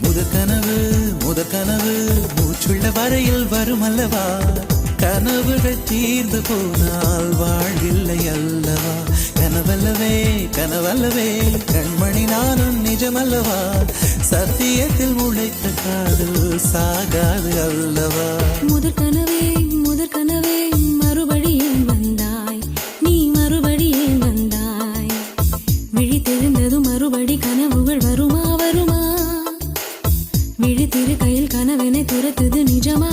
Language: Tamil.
முதற்கனவு மூச்சுள்ள வரையில் வரும் அல்லவா, கனவுகள் தீர்ந்து போனால் வாழ்வில்லை அல்லவா. கனவல்லவே கண்மணி நானும் நிஜமல்லவா, சத்தியத்தில் முளைத்த காதல் சாகாது அல்லவா. முதற்கனவே மறுபடியும் வந்தாய், நீ மறுபடியும் வந்தாய். விழித்தெழுந்ததும் மறுபடி கனவுகள் வருமா, விழித்திரு கையில் கனவினை துரத்துது நிஜமா.